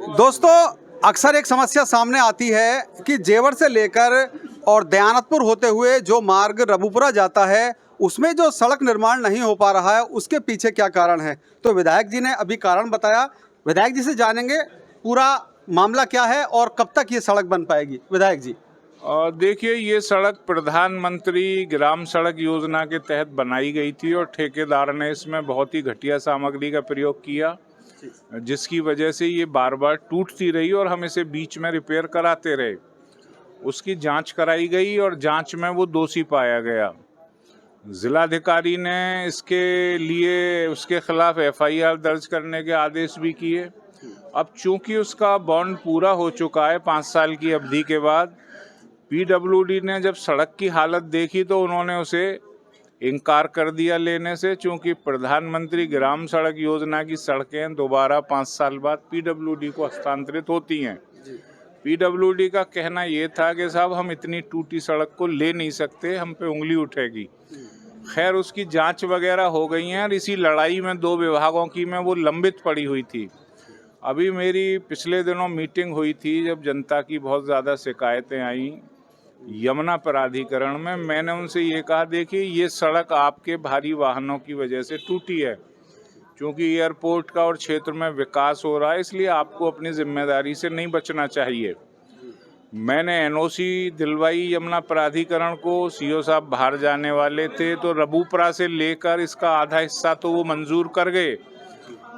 दोस्तों, अक्सर एक समस्या सामने आती है कि जेवर से लेकर और दयानतपुर होते हुए जो मार्ग रबूपुरा जाता है उसमें जो सड़क निर्माण नहीं हो पा रहा है, उसके पीछे क्या कारण है। तो विधायक जी ने अभी कारण बताया। विधायक जी से जानेंगे पूरा मामला क्या है और कब तक ये सड़क बन पाएगी। विधायक जी, देखिए, ये सड़क प्रधानमंत्री ग्राम सड़क योजना के तहत बनाई गई थी और ठेकेदार ने इसमें बहुत ही घटिया सामग्री का प्रयोग किया, जिसकी वजह से ये बार बार टूटती रही और हम इसे बीच में रिपेयर कराते रहे। उसकी जांच कराई गई और जांच में वो दोषी पाया गया। जिलाधिकारी ने इसके लिए उसके खिलाफ FIR दर्ज करने के आदेश भी किए। अब चूंकि उसका बॉन्ड पूरा हो चुका है 5 साल की अवधि के बाद, PWD ने जब सड़क की हालत देखी तो उन्होंने उसे इनकार कर दिया लेने से, चूंकि प्रधानमंत्री ग्राम सड़क योजना की सड़कें दोबारा 5 साल बाद PWD को हस्तांतरित होती हैं। PWD का कहना ये था कि साहब, हम इतनी टूटी सड़क को ले नहीं सकते, हम पे उंगली उठेगी। खैर, उसकी जांच वगैरह हो गई हैं और इसी लड़ाई में 2 विभागों की में वो लंबित पड़ी हुई थी। अभी मेरी पिछले दिनों मीटिंग हुई थी, जब जनता की बहुत ज़्यादा शिकायतें आई यमुना प्राधिकरण में। मैंने उनसे ये कहा, देखिए, ये सड़क आपके भारी वाहनों की वजह से टूटी है, क्योंकि एयरपोर्ट का और क्षेत्र में विकास हो रहा है, इसलिए आपको अपनी जिम्मेदारी से नहीं बचना चाहिए। मैंने NOC दिलवाई यमुना प्राधिकरण को। CO साहब बाहर जाने वाले थे, तो रबूपुरा से लेकर इसका आधा हिस्सा तो वो मंजूर कर गए,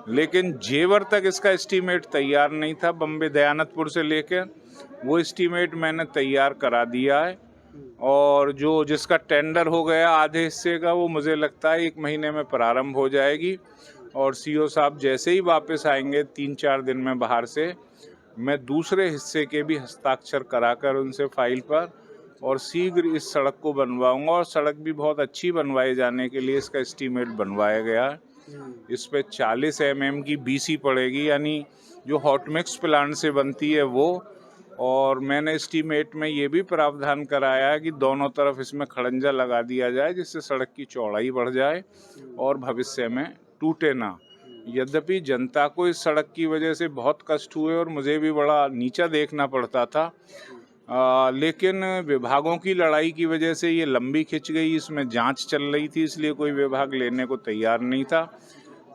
लेकिन जेवर तक इसका एस्टीमेट तैयार नहीं था। बम्बे दयानतपुर से लेकर वो एस्टीमेट मैंने तैयार करा दिया है, और जिसका टेंडर हो गया आधे हिस्से का, वो मुझे लगता है 1 महीने में प्रारंभ हो जाएगी। और CO साहब जैसे ही वापस आएंगे 3-4 दिन में बाहर से, मैं दूसरे हिस्से के भी हस्ताक्षर कराकर उनसे फाइल पर, और शीघ्र इस सड़क को बनवाऊंगा। और सड़क भी बहुत अच्छी बनवाए जाने के लिए इसका एस्टीमेट बनवाया गया है। इस पे 40 mm की BC पड़ेगी, यानी जो हॉट मिक्स प्लांट से बनती है वो। और मैंने एस्टीमेट में ये भी प्रावधान कराया है कि दोनों तरफ इसमें खड़ंजा लगा दिया जाए, जिससे सड़क की चौड़ाई बढ़ जाए और भविष्य में टूटे ना। यद्यपि जनता को इस सड़क की वजह से बहुत कष्ट हुए और मुझे भी बड़ा नीचा देखना पड़ता था, लेकिन विभागों की लड़ाई की वजह से ये लंबी खिंच गई। इसमें जांच चल रही थी, इसलिए कोई विभाग लेने को तैयार नहीं था।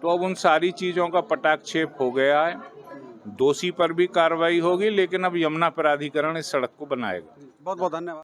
तो अब उन सारी चीज़ों का पटाक्षेप हो गया है। दोषी पर भी कार्रवाई होगी, लेकिन अब यमुना प्राधिकरण इस सड़क को बनाएगा। बहुत बहुत धन्यवाद।